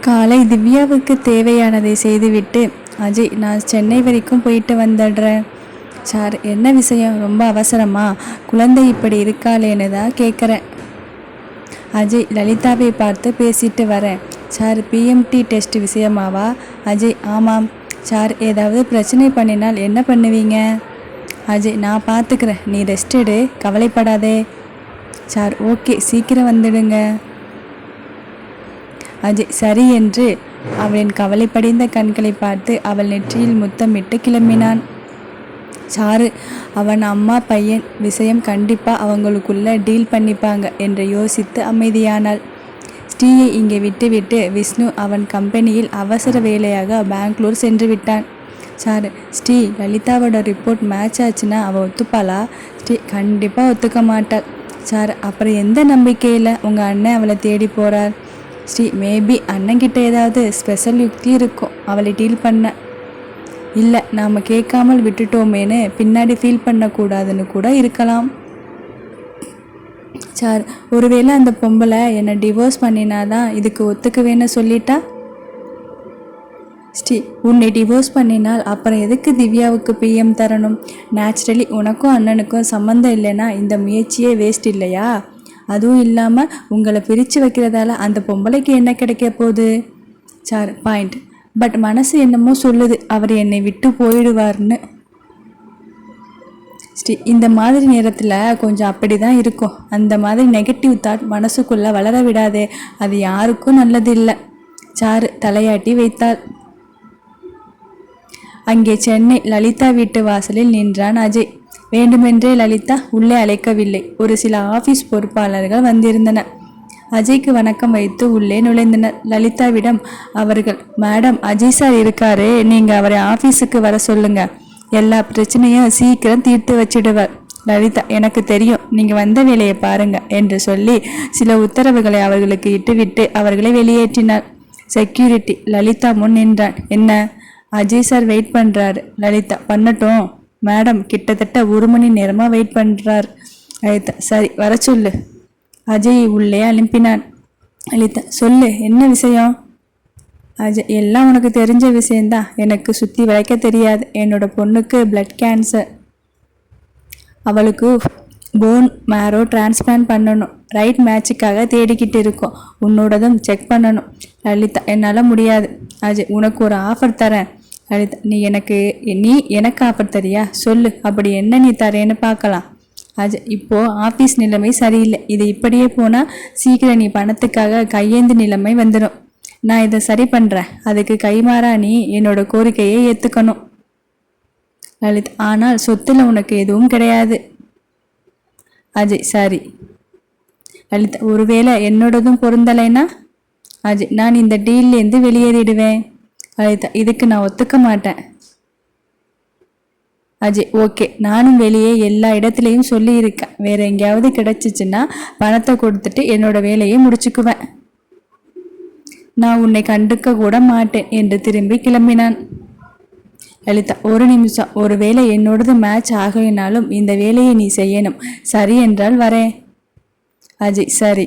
காலை திவ்யாவுக்கு தேவையானதை செய்துவிட்டு, அஜய் நான் சென்னை வரைக்கும் போயிட்டு வந்துடுறேன். சார் என்ன விஷயம்? ரொம்ப அவசரமா? குழந்தை இப்படி இருக்காளேன்னு தான் கேட்குறேன். அஜய் லலிதாவை பார்த்து பேசிட்டு வரேன். சார் பிஎம்டி டெஸ்ட் விஷயமாவா? அஜய் ஆமாம். சார் ஏதாவது பிரச்சனை பண்ணினால் என்ன பண்ணுவீங்க? அஜய் நான் பார்த்துக்கிறேன், நீ ரெஸ்ட் எடு, கவலைப்படாதே. சார் ஓகே, சீக்கிரம் வந்துடுங்க. அஜய் சரி என்று அவளின் கவலைப்படைந்த கண்களை பார்த்து அவள் நெற்றியில் முத்தமிட்டு கிளம்பினான். சாரு அவன் அம்மா பையன் விஷயம் கண்டிப்பாக அவங்களுக்குள்ள டீல் பண்ணிப்பாங்க என்று யோசித்து அமைதியானாள். ஸ்ரீயை இங்கே விட்டுவிட்டு விஷ்ணு அவன் கம்பெனியில் அவசர வேலையாக பெங்களூர் சென்று விட்டான். சார் ஸ்ரீ லலிதாவோட ரிப்போர்ட் மேட்ச் ஆச்சுன்னா அவள் ஒத்துப்பாளா? ஸ்ரீ கண்டிப்பாக ஒத்துக்க மாட்டாள். சார் அப்புறம் எந்த நம்பிக்கையில் உங்கள் அண்ணன் அவளை தேடி போகிறார்? ஸ்ரீ மேபி அண்ணங்கிட்ட ஏதாவது ஸ்பெஷல் யுக்தி இருக்கும் அவளை டீல் பண்ண. இல்லை நாம் கேட்காமல் விட்டுட்டோமேனு பின்னாடி ஃபீல் பண்ணக்கூடாதுன்னு கூட இருக்கலாம். சார் ஒருவேளை அந்த பொம்பளை என்னை டிவோர்ஸ் பண்ணினாதான் இதுக்கு ஒத்துக்குவேன்னு சொல்லிட்டா? ஸ்ரீ உன்னை டிவோர்ஸ் பண்ணினால் அப்புறம் எதுக்கு திவ்யாவுக்கு பிஎம் தரணும்? நேச்சுரலி உனக்கும் அண்ணனுக்கும் சம்மந்தம் இல்லைன்னா இந்த முயற்சியே வேஸ்ட் இல்லையா? அதுவும் இல்லாமல் உங்களை பிரித்து வைக்கிறதால அந்த பொம்பளைக்கு என்ன கிடைக்க போகுது? Sir point. பட் மனசு என்னமோ சொல்லுது அவர் என்னை விட்டு போயிடுவார்னு. ஸ்ரீ இந்த மாதிரி நேரத்தில் கொஞ்சம் அப்படி தான் இருக்கும். அந்த மாதிரி நெகட்டிவ் தாட் மனசுக்குள்ளே வளர விடாதே, அது யாருக்கும் நல்லது இல்லை. சாரு தலையாட்டி வைத்தாள். அங்கே சென்னை லலிதா வீட்டு வாசலில் நின்றான் அஜய். வேண்டுமென்றே லலிதா உள்ளே அழைக்கவில்லை. ஒரு சில ஆஃபீஸ் பொறுப்பாளர்கள் வந்திருந்தனர். அஜய்க்கு வணக்கம் வைத்து உள்ளே நுழைந்தனர். லலிதாவிடம் அவர்கள், மேடம் அஜய் சார் இருக்காரு, நீங்கள் அவரை ஆஃபீஸுக்கு வர சொல்லுங்க, எல்லா பிரச்சனையும் சீக்கிரம் தீர்த்து வச்சிடுவார். லலிதா எனக்கு தெரியும், நீங்கள் வந்த வேலையை பாருங்க என்று சொல்லி சில உத்தரவுகளை அவர்களுக்கு இட்டுவிட்டு அவர்களை வெளியேற்றினார். செக்யூரிட்டி லலிதா முன் நின்றான். என்ன? அஜய் சார் வெயிட் பண்ணுறாரு. லலிதா பண்ணட்டும் மேடம், கிட்டத்தட்ட 1 மணி நேரமாக வெயிட் பண்ணுறார். லலிதா சரி வர சொல்லு. அஜய் உள்ளே அனுப்பினான். லலிதா சொல்லு என்ன விஷயம்? அஜய் எல்லாம் உனக்கு தெரிஞ்ச விஷயந்தான், எனக்கு சுற்றி வளைக்க தெரியாது. என்னோட பொண்ணுக்கு பிளட் கேன்சர், அவளுக்கு போன் மேரோ டிரான்ஸ்பிளான்ட் பண்ணணும். ரைட் மேட்சுக்காக தேடிக்கிட்டு இருக்கோம். உன்னோடதும் செக் பண்ணணும். லலிதா என்னால் முடியாது. அஜய் உனக்கு ஒரு ஆஃபர் தரேன். லலிதா நீ எனக்கு ஆஃபர் தரியா? சொல்லு, அப்படி என்ன நீ தரேன்னு பார்க்கலாம். அஜய் இப்போது ஆஃபீஸ் நிலைமை சரியில்லை, இது இப்படியே போனால் சீக்கிரம் நீ பணத்துக்காக கையேந்து நிலைமை வந்துடும். நான் இதை சரி பண்ணுறேன், அதுக்கு கைமாறா நீ என்னோட கோரிக்கையை ஏற்றுக்கணும். லலிதா ஆனால் சொத்தில் உனக்கு எதுவும் கிடையாது. அஜய் சரி. லலிதா ஒருவேளை என்னோடதும் பொருந்தலைன்னா? அஜய் நான் இந்த டீல்லேருந்து வெளியேறிடுவேன். லலிதா இதுக்கு நான் ஒத்துக்க மாட்டேன். அஜய் ஓகே, நானும் வெளியே எல்லா இடத்துலையும் சொல்லியிருக்கேன், வேற எங்கேயாவது கிடைச்சிச்சுன்னா பணத்தை கொடுத்துட்டு என்னோட வேலையை முடிச்சுக்குவேன். நான் உன்னை கண்டுக்க கூட மாட்டேன் என்று திரும்பி கிளம்பினான். லலிதா ஒரு நிமிஷம், ஒரு வேளை என்னோடது மேட்ச் ஆகினாலும் இந்த வேலையை நீ செய்யணும், சரி என்றால் வரேன். அஜய் சரி.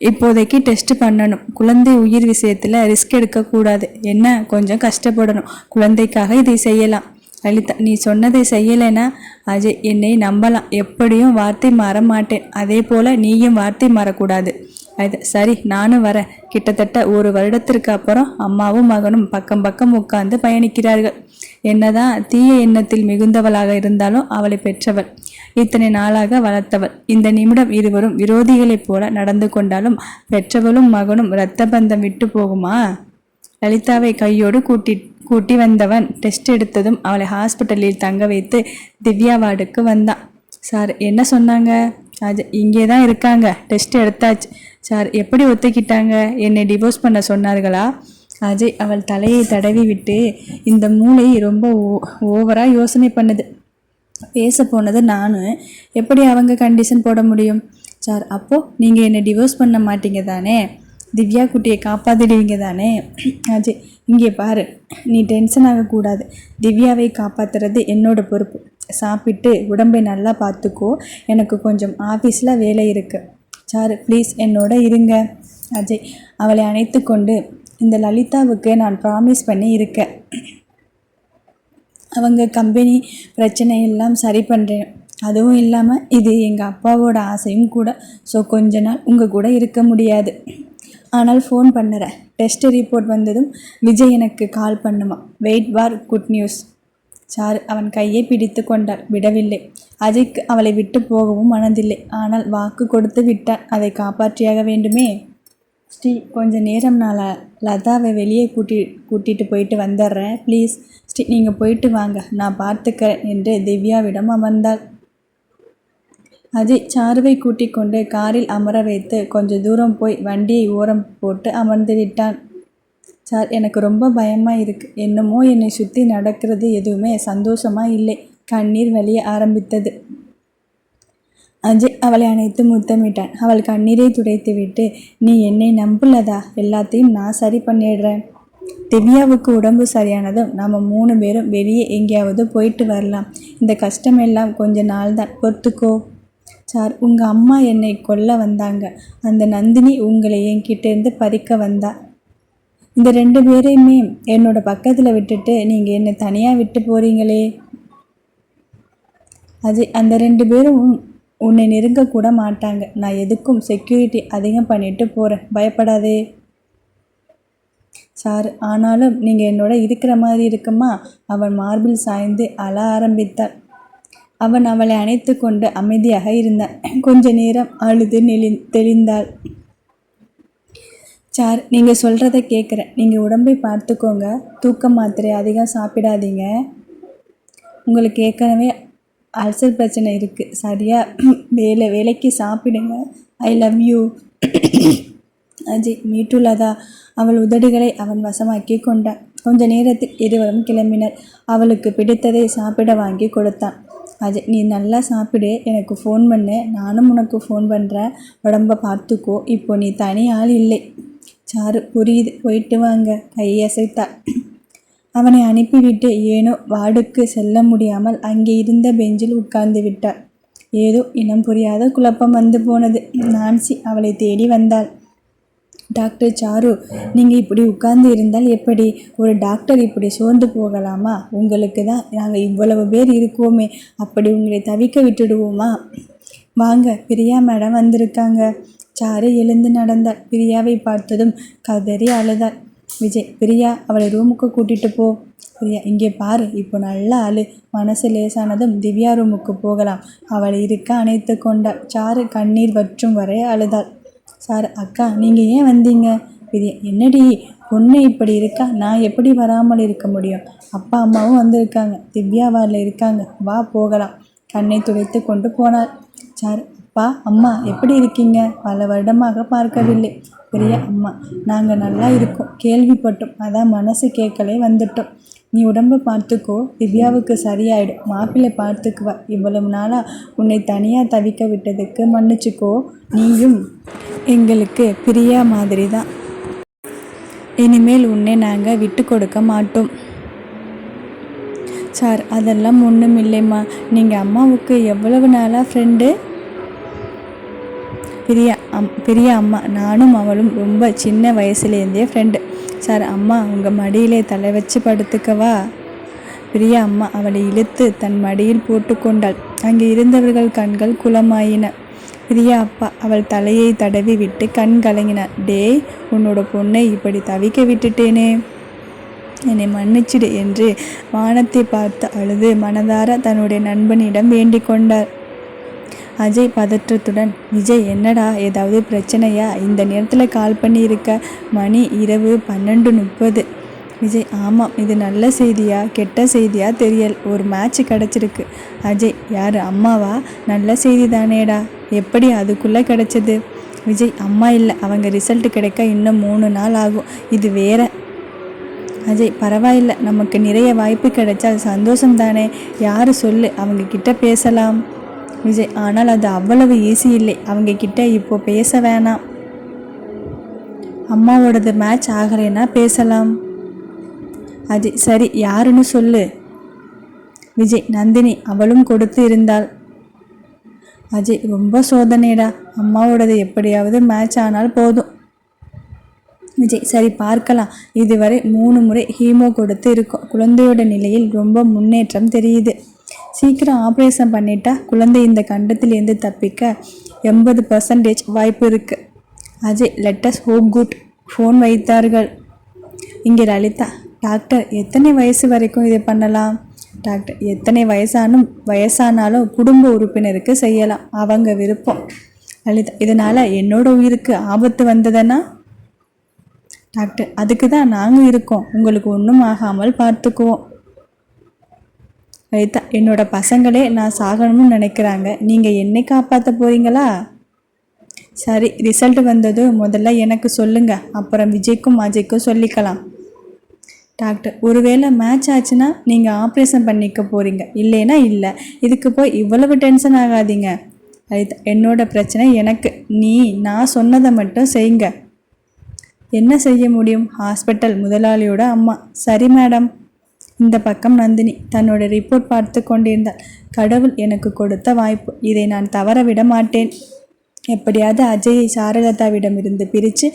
இப்போதைக்கு டெஸ்ட் பண்ணணும். குழந்தை உயிர் விஷயத்தில் ரிஸ்க் எடுக்கக்கூடாது. என்ன கொஞ்சம் கஷ்டப்படணும், குழந்தைக்காக இதை செய்யலாம். லலிதா நீ சொன்னதை செய்யலைன்னா அஜய் என்னை நம்பலாம், எப்படியும் வார்த்தை மாற மாட்டேன். அதே போல் நீயும் வார்த்தை மாறக்கூடாது. அது சரி, நானும் வரேன். கிட்டத்தட்ட 1 வருடத்திற்கு அப்புறம் அம்மாவும் மகனும் பக்கம் பக்கம் உட்கார்ந்து பயணிக்கிறார்கள். என்னதான் தீய எண்ணத்தில் மிகுந்தவளாக இருந்தாலும் அவளை பெற்றவள், இத்தனை நாளாக வளர்த்தவள். இந்த நிமிடம் இருவரும் விரோதிகளைப் போல நடந்து கொண்டாலும் பெற்றவளும் மகனும் இரத்த பந்தம் விட்டு போகுமா? லலிதாவை கையோடு கூட்டி வந்தவன் டெஸ்ட் எடுத்ததும் அவளை ஹாஸ்பிட்டலில் தங்க வைத்து திவ்யா வார்டுக்கு வந்தான். சார் என்ன சொன்னாங்க? அஜய் இங்கே தான் இருக்காங்க, டெஸ்ட் எடுத்தாச்சு. சார் எப்படி ஒத்துக்கிட்டாங்க? என்னை டிவோர்ஸ் பண்ண சொன்னார்களா? அஜய் அவள் தலையை தடவி விட்டு, இந்த மூளை ரொம்ப ஓவராக யோசனை பண்ணுது, பேச போனது நான், எப்படி அவங்க கண்டிஷன் போட முடியும்? சார் அப்போது நீங்கள் என்னை டிவோர்ஸ் பண்ண மாட்டீங்க தானே? திவ்யா குட்டியை காப்பாற்றிடுவீங்க தானே? அஜய் இங்கே பாரு, நீ டென்ஷன் ஆகக்கூடாது. திவ்யாவை காப்பாற்றுறது என்னோட பொறுப்பு. சாப்பிட்டு உடம்பை நல்லா பார்த்துக்கோ, எனக்கு கொஞ்சம் ஆஃபீஸில் வேலை இருக்குது. சார் ப்ளீஸ் என்னோட இருங்க. அஜய் அவளை அணைத்து கொண்டு, இந்த லலிதாவுக்கு நான் ப்ராமிஸ் பண்ணி இருக்கேன். அவங்க கம்பெனி பிரச்சனை எல்லாம் சரி பண்ணுறேன். அதுவும் இல்லாமல் இது எங்கள் அப்பாவோட ஆசையும் கூட. ஸோ கொஞ்ச நாள் உங்கள் கூட இருக்க முடியாது. ஆனால் ஃபோன் பண்ணுறேன். டெஸ்ட் ரிப்போர்ட் வந்ததும் விஜய் எனக்கு கால் பண்ணுமா. Wait for good news. Charu அவன் கையை பிடித்து கொண்டாள். விடவில்லை. அஜய்க்கு அவளை விட்டு போகவும் மனதில்லை. ஆனால் வாக்கு கொடுத்து விட்டான். அதை காப்பாற்றியாக வேண்டுமே. ஸ்ரீ, கொஞ்ச நேரம் நான் லதாவை வெளியே கூட்டிகிட்டு போயிட்டு வந்துடுறேன் ப்ளீஸ். ஸ்ரீ, நீங்கள் போயிட்டு வாங்க, நான் பார்த்துக்கிறேன் என்று திவ்யாவிடம் அமர்ந்தாள். அஜய் சாருவை கூட்டிக் கொண்டு காரில் அமர வைத்து கொஞ்ச தூரம் போய் வண்டியை ஓரம் போட்டு அமர்ந்து விட்டான். சார், எனக்கு ரொம்ப பயமாக இருக்குது. என்னமோ என்னை சுற்றி நடக்கிறது எதுவுமே சந்தோஷமாக இல்லை. கண்ணீர் வலிய ஆரம்பித்தது. அஜய் அவளை அணைத்து முத்தமிட்டான். அவள் கண்ணீரை துடைத்து விட்டு, நீ என்னை நம்புலதா, எல்லாத்தையும் நான் சரி பண்ணிடுறேன். திவ்யாவுக்கு உடம்பு சரியானதும் நாம் 3 பேரும் வெளியே எங்கேயாவது போயிட்டு வரலாம். இந்த கஷ்டமெல்லாம் கொஞ்ச நாள் தான், பொறுத்துக்கோ. சார், உங்கள் அம்மா என்னை கொல்ல வந்தாங்க. அந்த நந்தினி உங்களை என்கிட்டேருந்து பறிக்க வந்தா. இந்த 2 பேரையுமே என்னோட பக்கத்தில் விட்டுட்டு நீங்கள் என்னை தனியாக விட்டு போகிறீங்களே. அஜய், அந்த 2 பேரும் உன்னை நெருங்கக்கூட மாட்டாங்க. நான் எதுக்கும் செக்யூரிட்டி அதிகம் பண்ணிட்டு போகிறேன், பயப்படாதே. சார், ஆனாலும் நீங்கள் என்னோட இருக்கிற மாதிரி இருக்குமா? அவன் மார்பில் சாய்ந்து அழ ஆரம்பித்தாள். அவன் அவளை அணைத்து கொண்டு அமைதியாக இருந்தான். கொஞ்ச நேரம் அழுது தெளிந்தாள். சார், நீங்கள் சொல்கிறத கேட்குறேன். நீங்கள் உடம்பை பார்த்துக்கோங்க. தூக்க மாத்திரை அதிகம் சாப்பிடாதீங்க. உங்களுக்கு ஏற்கனவே அல்சர் பிரச்சனை இருக்குது. சரியாக வேலைக்கு சாப்பிடுங்க. I love you. அஜய், மீட்டுள்ளதா? அவள் உதடுகளை அவன் வசமாக்கி கொண்டான். கொஞ்ச நேரத்தில் இருவரும் கிளம்பினர். அவளுக்கு பிடித்ததை சாப்பிட வாங்கி கொடுத்தான். அஜய், நீ நல்லா சாப்பிடு, எனக்கு ஃபோன் பண்ணு, நானும் உனக்கு ஃபோன் பண்ணுறேன். உடம்ப பார்த்துக்கோ. இப்போ நீ தனி ஆள் இல்லை. சாரு, புரியுது, போயிட்டு வாங்க. கையசைத்தாள். அவனை அனுப்பிவிட்டு ஏனோ வார்டுக்கு செல்ல முடியாமல் அங்கே இருந்த பெஞ்சில் உட்கார்ந்து விட்டாள். ஏதோ இனம் புரியாத குழப்பம் வந்து போனது. நான்சி அவளை தேடி வந்தாள். டாக்டர் சாரு, நீங்கள் இப்படி உட்கார்ந்து இருந்தால் எப்படி? ஒரு டாக்டர் இப்படி சோர்ந்து போகலாமா? உங்களுக்கு தான் நாங்கள் இவ்வளவு பேர் இருக்கோமே, அப்படி உங்களை தவிக்க விட்டுடுவோமா? வாங்க, பிரியா மேடம் வந்திருக்காங்க. சாரு எழுந்து நடந்தாள். பிரியாவை பார்த்ததும் கதறி அழுதாள். விஜய், பிரியா, அவளை ரூமுக்கு கூட்டிகிட்டு போ. பிரியா, இங்கே பாரு, இப்போ நல்லா அழு. மனசு லேசானதும் திவ்யா ரூமுக்கு போகலாம். அவளை இருக்க அணைத்து கொண்டாள். சாரு கண்ணீர் வற்றும் வரை அழுதாள். சார், அக்கா, நீங்கள் ஏன் வந்தீங்க? பிரியா, என்னடி பொண்ணு இப்படி இருக்கா, நான் எப்படி வராமல் இருக்க முடியும்? அப்பா அம்மாவும் வந்திருக்காங்க, திவ்யா வாரில் இருக்காங்க, வா போகலாம். கண்ணை துடைத்து கொண்டு போனார். சார், அப்பா அம்மா எப்படி இருக்கீங்க? பல வருடமாக பார்க்கவில்லை. பிரியா, அம்மா, நாங்கள் நல்லா இருக்கோம், கேள்விப்பட்டோம், அதான் மனசு கேட்கலே வந்துட்டோம். நீ உடம்பு பார்த்துக்கோ, திவ்யாவுக்கு சரியாயிடும், மாப்பிள்ளை பார்த்துக்குவா. இவ்வளவு நாளாக உன்னை தனியாக தவிக்க விட்டதுக்கு மன்னிச்சுக்கோ. நீயும் எங்களுக்கு பிரியா மாதிரி தான். இனிமேல் உன்னை நாங்கள் விட்டு கொடுக்க மாட்டோம். சார், அதெல்லாம் ஒன்றும் இல்லைம்மா. நீங்கள் அம்மாவுக்கு எவ்வளவு நாளாக ஃப்ரெண்டு? பிரியா அம்மா, நானும் அவளும் ரொம்ப சின்ன வயசுலேருந்தே ஃப்ரெண்டு. சார், அம்மா உங்கள் மடியிலே தலை வச்சு படுத்துக்கவா? பிரியா அம்மா அவளை இழுத்து தன் மடியில் போட்டு கொண்டாள். அங்கே இருந்தவர்கள் கண்கள் குளமாயின. பிரியா அப்பா அவள் தலையை தடவி விட்டு கண் கலங்கினார். டேய், உன்னோட பொண்ணை இப்படி தவிக்க விட்டுட்டேனே, என்னை மன்னிச்சிடு என்று வானத்தை பார்த்து அழுது மனதார தன்னுடைய நண்பனிடம் வேண்டிக் கொண்டார். அஜய் பதற்றத்துடன், விஜய், என்னடா, ஏதாவது பிரச்சனையா? இந்த நேரத்தில் கால் பண்ணியிருக்க? மணி இரவு 12:30. விஜய், ஆமாம், இது நல்ல செய்தியா கெட்ட செய்தியா தெரியல், ஒரு மேட்ச் கிடச்சிருக்கு. அஜய், யார், அம்மாவா? நல்ல செய்தி தானேடா, எப்படி அதுக்குள்ளே கிடச்சிது? விஜய், அம்மா இல்லை, அவங்க ரிசல்ட் கிடைக்க இன்னும் 3 நாள் ஆகும், இது வேற. அஜய், பரவாயில்லை, நமக்கு நிறைய வாய்ப்பு கிடைச்சால் சந்தோஷம் தானே. யார் சொல்லு, அவங்க கிட்ட பேசலாம். விஜய், ஆனால் அது அவ்வளவு ஈஸி இல்லை, அவங்க கிட்ட இப்போ பேச வேணாம். அம்மாவோடது மேட்ச் ஆகலைன்னா பேசலாம். அஜய், சரி, யாருன்னு சொல்லு. விஜய், நந்தினி, அவளும் கொடுத்து இருந்தாள். அஜய், ரொம்ப சோதனைடா, அம்மாவோடது எப்படியாவது மேட்ச் ஆனால் போதும். விஜய் சரி பார்க்கலாம். இதுவரை 3 முறை ஹீமோ கொடுத்து இருக்கோம். குழந்தையோட நிலையில் ரொம்ப முன்னேற்றம் தெரியுது. சீக்கிரம் ஆப்ரேஷன் பண்ணிட்டா குழந்தை இந்த கண்டத்திலேருந்து தப்பிக்க 80% வாய்ப்பு இருக்கு. Ajay let's hope good. Phone வைத்தார்கள். இங்கே லலிதா, டாக்டர் எத்தனை வயசு வரைக்கும் இதை பண்ணலாம்? டாக்டர் எத்தனை வயசானாலும் குடும்ப உறுப்பினருக்கு செய்யலாம், அவங்க விருப்பம். லலிதா இதனால் என்னோட உயிருக்கு ஆபத்து வந்ததுன்னா? டாக்டர் அதுக்கு தான் நாங்கள் இருக்கோம், உங்களுக்கு ஒன்றும் ஆகாமல் பார்த்துக்குவோம். லலிதா என்னோட பசங்களே நான் சாகணும்னு நினைக்கிறாங்க, நீங்கள் என்னை காப்பாற்ற போறீங்களா? சரி ரிசல்ட் வந்தது முதல்ல எனக்கு சொல்லுங்க, அப்புறம் விஜய்க்கும் அஜய்க்கும் சொல்லிக்கலாம். டாக்டர் ஒருவேளை மேட்ச் ஆச்சுன்னா நீங்கள் ஆப்ரேஷன் பண்ணிக்க போகிறீங்க, இல்லைன்னா இல்லை. இதுக்கு போய் இவ்வளவு டென்ஷன் ஆகாதீங்க. லலிதா என்னோட பிரச்சனை எனக்கு, நான் சொன்னதை மட்டும் செய்யுங்க. என்ன செய்ய முடியும்? ஹாஸ்பிட்டல் முதலாளியோட அம்மா. சரி மேடம். இந்த பக்கம் நந்தினி தன்னோட ரிப்போர்ட் பார்த்து கொண்டிருந்தாள். கடவுள் எனக்கு கொடுத்த வாய்ப்பு, இதை நான் தவற விட மாட்டேன். எப்படியாவது அஜயை சாரலதாவிடமிருந்து பிரித்து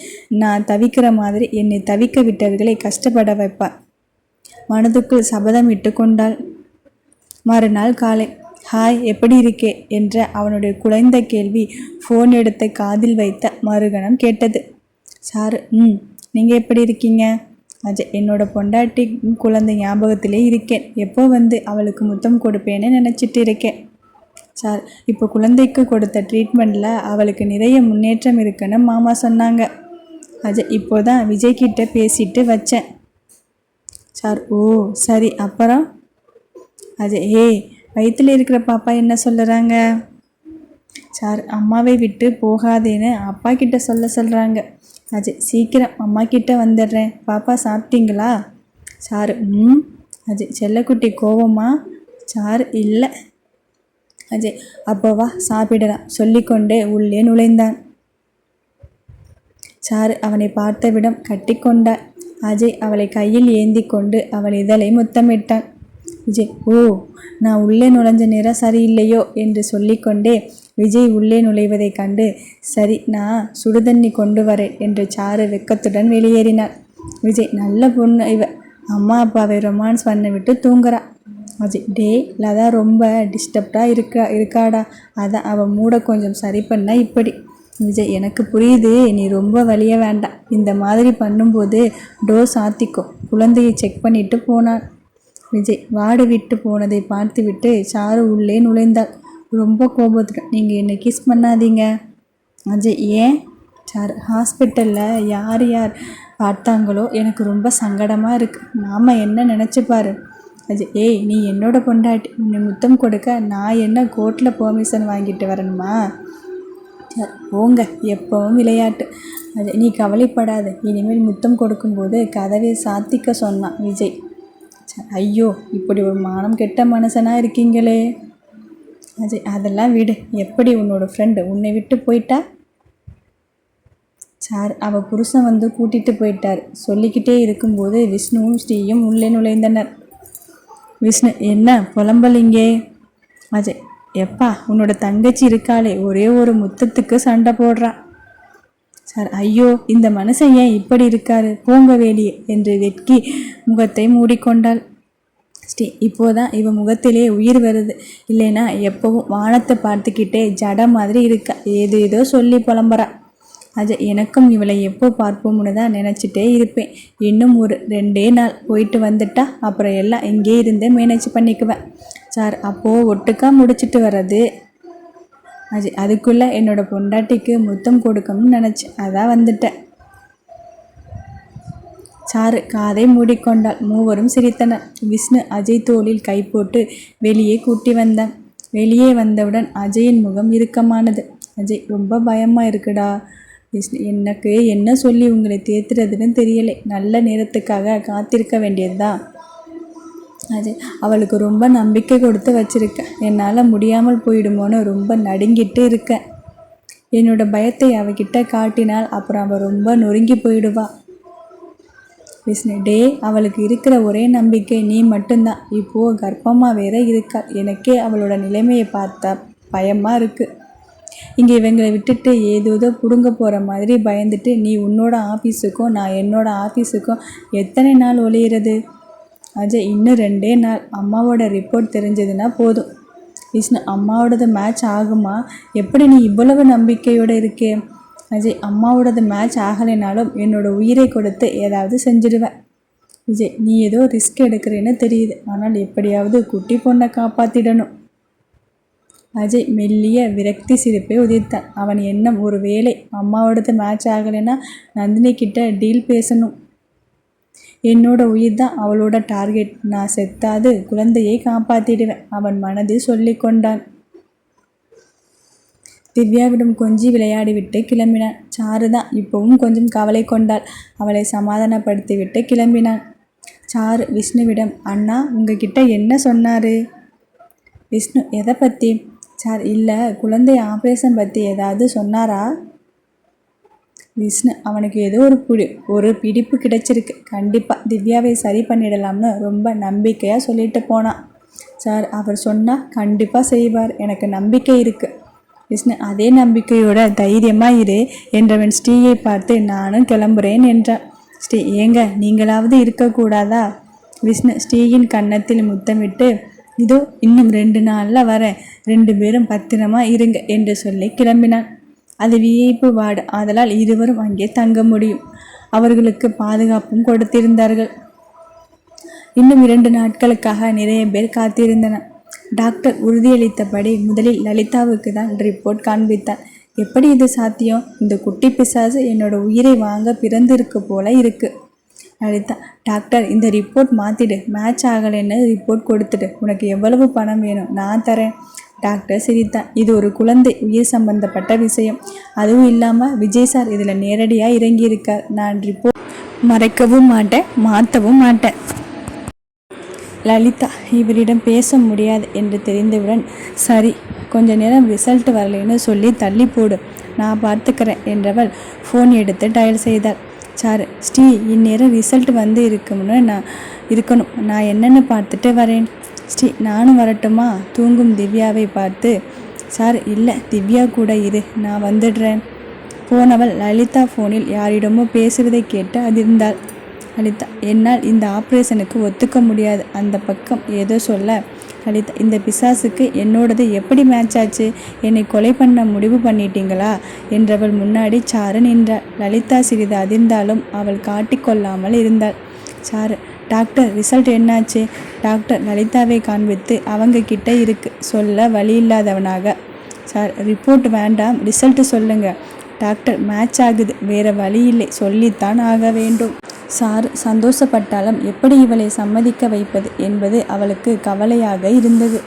நான் தவிக்கிற மாதிரி என்னை தவிக்க விட்டவர்களை கஷ்டப்பட வைப்பார். மனதுக்குள் சபதம் இட்டு கொண்டாள். மறுநாள் காலை, ஹாய் எப்படி இருக்கே என்ற அவனுடைய குறைந்த கேள்வி ஃபோன் எடுத்த காதில் வைத்த மறுகணம் கேட்டது. சாரு, நீங்கள் எப்படி இருக்கீங்க? அஜய் என்னோட பொண்டாட்டி குழந்தை ஞாபகத்திலே இருக்கேன், எப்போ வந்து அவளுக்கு முத்தம் கொடுப்பேன்னு நினச்சிட்டு இருக்கேன். சார் இப்போ குழந்தைக்கு கொடுத்த ட்ரீட்மெண்ட்டில் அவளுக்கு நிறைய முன்னேற்றம் இருக்குன்னு மாமா சொன்னாங்க. அஜய் இப்போதான் விஜய்கிட்ட பேசிட்டு வச்சேன். சார் ஓ சரி, அப்புறம்? அஜய் வயிற்றில் இருக்கிற பாப்பா என்ன சொல்லுறாங்க? சார் அம்மாவை விட்டு போகாதேன்னு அப்பா கிட்ட சொல்கிறாங்க. அஜய் சீக்கிரம் அம்மா கிட்ட வந்துடுறேன். பாப்பா சாப்பிட்டீங்களா? சார் அஜய் செல்லக்குட்டி கோவமா? சார் இல்லை. அஜய் அப்போவா சாப்பிடலாம் சொல்லிக்கொண்டே உள்ளே நுழைந்தான். சாரு அவனை பார்த்தவிடம் கட்டி கொண்டார். அஜய் அவளை கையில் ஏந்தி கொண்டு அவள் இதழை முத்தமிட்டான். விஜய் ஓ நான் உள்ளே நுழைஞ்ச நேரம் சரியில்லையோ என்று சொல்லிக்கொண்டே விஜய் உள்ளே நுழைவதை கண்டு சரி நான் சுடுதண்ணி கொண்டு வரேன் என்று சாரு வெக்கத்துடன் வெளியேறினார். விஜய் நல்ல பொண்ணு இவ, அம்மா அப்பாவை ரொமான்ஸ் பண்ண விட்டு தூங்குறா. அஜய் டே லதா ரொம்ப டிஸ்டர்ப்டாக இருக்காடா, அதான் அவள் மூட கொஞ்சம் சரி பண்ண இப்படி. விஜய் எனக்கு புரியுது, நீ ரொம்ப வலிய வேண்டாம், இந்த மாதிரி பண்ணும்போது டோர் சாத்திக்கோ. குழந்தையை செக் பண்ணிட்டு போனான். விஜய் வாடு விட்டு போனதை பார்த்துவிட்டு சாரு உள்ளே நுழைந்தாள். ரொம்ப கோபத்துடன் நீங்கள் என்னை கிஸ் பண்ணாதீங்க. அஜய் ஏன்? சார் ஹாஸ்பிட்டலில் யார் பார்த்தாங்களோ எனக்கு ரொம்ப சங்கடமாக இருக்குது, மாமா என்ன நினச்சிப்பாரு. அஜய் நீ என்னோட பொண்டாட்டி, உன்னை முத்தம் கொடுக்க நான் என்ன கோர்ட்டில் பெர்மிஷன் வாங்கிட்டு வரணுமா? சார் போங்க, எப்பவும் விளையாட்டு. அஜய் நீ கவலைப்படாத, இனிமேல் முத்தம் கொடுக்கும்போது கதவை சாத்திக்க சொன்னான் விஜய். சார் ஐயோ இப்படி ஒரு மானம் கெட்ட மனுஷனாக இருக்கீங்களே. அஜய் அதெல்லாம் விடு, எப்படி உன்னோட ஃப்ரெண்டு உன்னை விட்டு போயிட்டா? சார் அவள் புருஷன் வந்து கூட்டிகிட்டு போயிட்டார். சொல்லிக்கிட்டே இருக்கும்போது விஷ்ணுவும் ஸ்ரீயும் உள்ளே நுழைந்தனர். விஷ்ணு என்ன புலம்பலிங்கே? அஜய் எப்பா உன்னோட தங்கச்சி இருக்காளே, ஒரே ஒரு முத்தத்துக்கு சண்டை போடுறான். சார் ஐயோ இந்த மனுஷன் ஏன் இப்படி இருக்காரு, போங்க வேலியே என்று வெட்கி முகத்தை மூடிக்கொண்டாள். ஸ்ரீ இப்போதான் இவ முகத்திலே உயிர் வருது, இல்லைன்னா எப்பவும் வானத்தை பார்த்துக்கிட்டே ஜட மாதிரி இருக்கா, ஏதோ சொல்லி புலம்புறா. அஜய் எனக்கும் இவளை எப்போ பார்ப்போம்னு தான் நினச்சிட்டே இருப்பேன். இன்னும் ஒரு 2 நாள் போயிட்டு வந்துட்டா அப்புறம் எல்லாம் இங்கே இருந்து மேனேஜ் பண்ணிக்குவேன். சார் அப்போது ஒட்டுக்கா முடிச்சுட்டு வர்றது. அஜய் அதுக்குள்ளே என்னோட பொண்டாட்டிக்கு முத்தம் கொடுக்கணும்னு நினச்சேன், அதான் வந்துட்டேன். சாரு காதை மூடிக்கொண்டாள். மூவரும் சிரித்தனர். விஷ்ணு அஜய் தோளில் கை போட்டு வெளியே கூட்டி வந்தான். வெளியே வந்தவுடன் அஜயின் முகம் இறுக்கமானது. அஜய் ரொம்ப பயமாக இருக்குடா. விஷ்ணு எனக்கு என்ன சொல்லி உங்களை தேத்துறதுன்னு தெரியலை, நல்ல நேரத்துக்காக காத்திருக்க வேண்டியதுதான். அஜய் அவளுக்கு ரொம்ப நம்பிக்கை கொடுத்து வச்சிருக்கேன், என்னால் முடியாமல் போயிடுமோன்னு ரொம்ப நடுங்கிட்டு இருக்கேன். என்னோட பயத்தை அவகிட்ட காட்டினால் அப்புறம் அவள் ரொம்ப நொறுங்கி போயிடுவா. விஷ்ணு டே அவளுக்கு இருக்கிற ஒரே நம்பிக்கை நீ மட்டும்தான். இப்போது கர்ப்பமாக வேற இருக்கா, எனக்கே அவளோட நிலைமையை பார்த்தா பயமாக இருக்குது. இங்கே இவங்களை விட்டுட்டு ஏதோதோ பிடுங்க போகிற மாதிரி பயந்துட்டு நீ உன்னோட ஆஃபீஸுக்கும் நான் என்னோட ஆஃபீஸுக்கும் எத்தனை நாள் ஒளியிறது? அஜய், இன்னும் 2 நாள். அம்மாவோட ரிப்போர்ட் தெரிஞ்சதுன்னா போதும். விஷ்ணு, அம்மாவோடது மேட்ச் ஆகுமா? எப்படி நீ இவ்வளவு நம்பிக்கையோடு இருக்கே? அஜய், அம்மாவோடது மேட்ச் ஆகலைனாலும் என்னோட உயிரை கொடுத்து ஏதாவது செஞ்சிடுவேன். விஜய், நீ ஏதோ ரிஸ்க் எடுக்கிறேன்னு தெரியுது. ஆனால் எப்படியாவது குட்டி பொண்ணை காப்பாற்றிடணும். அஜய் மெல்லிய விரக்தி சிரிப்பை உதிர்த்தான். அவன் எண்ணம் ஒரு வேளை அம்மாவோடது மேட்ச் ஆகலைன்னா நந்தினி கிட்ட டீல் பேசணும். என்னோட உயிர் தான் அவளோட டார்கெட். நான் செத்தாது குழந்தையை காப்பாற்றிடுவேன், அவன் மனதில் சொல்லி கொண்டான். திவ்யாவிடம் கொஞ்சி விளையாடிவிட்டு கிளம்பினான். சாரு தான் இப்போவும் கொஞ்சம் கவலை கொண்டாள். அவளை சமாதானப்படுத்திவிட்டு கிளம்பினான். சாரு விஷ்ணுவிடம், அண்ணா உங்ககிட்ட என்ன சொன்னார்? விஷ்ணு, எதை பற்றி? சார், இல்லை, குழந்தை ஆப்ரேஷன் பற்றி ஏதாவது சொன்னாரா? விஷ்ணு, அவனுக்கு ஏதோ ஒரு பிடிப்பு கிடைச்சிருக்கு. கண்டிப்பாக திவ்யாவை சரி பண்ணிடலாம்னு ரொம்ப நம்பிக்கையாக சொல்லிட்டு போனான். சார், அவர் சொன்னால் கண்டிப்பாக செய்வார், எனக்கு நம்பிக்கை இருக்குது. விஷ்ணு, அதே நம்பிக்கையோட தைரியமாக இரு என்றவன் ஸ்ரீயை பார்த்து நானும் கிளம்புறேன் என்றான். ஸ்ரீ, ஏங்க நீங்களாவது இருக்கக்கூடாதா? விஷ்ணு ஸ்ரீயின் கன்னத்தில் முத்தமிட்டு, இதோ இன்னும் 2 நாளில் வரேன், 2 பேரும் பத்திரமா இருங்க என்று சொல்லி கிளம்பினான். அது விஐபி வார்டு, ஆதலால் இருவரும் அங்கே தங்க முடியும். அவர்களுக்கு பாதுகாப்பும் கொடுத்திருந்தார்கள். இன்னும் 2 நாட்களுக்காக நிறைய பேர் காத்திருந்தனர். டாக்டர் உறுதியளித்தபடி முதலில் லலிதாவுக்கு தான் ரிப்போர்ட் காண்பித்தார். எப்படி இது சாத்தியம்? இந்த குட்டி பிசாசு என்னோட உயிரை வாங்க பிறந்திருக்கு போல இருக்கு. லலிதா, டாக்டர் இந்த ரிப்போர்ட் மாற்றிடு, மேட்ச் ஆகலைன்னு ரிப்போர்ட் கொடுத்துடு, உனக்கு எவ்வளவு பணம் வேணும் நான் தரேன். டாக்டர் சிரித்தான். இது ஒரு குழந்தை உயிர் சம்பந்தப்பட்ட விஷயம். அதுவும் இல்லாமல் விஜய் சார் இதில் நேரடியாக இறங்கியிருக்கார். நான் ரிப்போர்ட் மறைக்கவும் மாட்டேன், மாற்றவும் மாட்டேன். லலிதா இவரிடம் பேச முடியாது என்று தெரிந்தவுடன், சரி கொஞ்ச நேரம் ரிசல்ட் வரலைன்னு சொல்லி தள்ளி போடு, நான் பார்த்துக்கிறேன் என்றவள் ஃபோன் எடுத்து டயல் செய்தாள். சார், ஸ்ரீ இந்நேரம் ரிசல்ட் வந்து இருக்கணும், நான் என்னென்னு பார்த்துட்டு வரேன். ஸ்ரீ, நானும் வரட்டுமா? தூங்கும் திவ்யாவை பார்த்து, சார் இல்லை, திவ்யா கூட இரு, நான் வந்துடுறேன். போனவள் லலிதா ஃபோனில் யாரிடமோ பேசுவதை கேட்டு அதிர்ந்தாள். லலிதா, என்னால் இந்த ஆப்ரேஷனுக்கு ஒத்துக்க முடியாது. அந்த பக்கம் ஏதோ சொல்ல, லலிதா, இந்த பிசாசுக்கு என்னோடது எப்படி மேட்ச் ஆச்சு? என்னை கொலை பண்ண முடிவு பண்ணிட்டீங்களா என்றவள் முன்னாடி சாரு நின்றாள். லலிதா சிறிது அதிர்ந்தாலும் அவள் காட்டிக்கொள்ளாமல் இருந்தாள். சாரு, டாக்டர் ரிசல்ட் என்னாச்சு? டாக்டர் லலிதாவை காண்பித்து, அவங்க கிட்ட இருக்கு, சொல்ல வழி இல்லாதவனாக. சார், ரிப்போர்ட் வேண்டாம், ரிசல்ட் சொல்லுங்க. டாக்டர், மேட்ச் ஆகுது, வேற வழி இல்லை, சொல்லித்தான் ஆக வேண்டும். சார் சந்தோஷப்பட்டாலும் எப்படி இவளை சம்மதிக்க வைப்பது என்பது அவளுக்கு கவலையாக இருந்தது.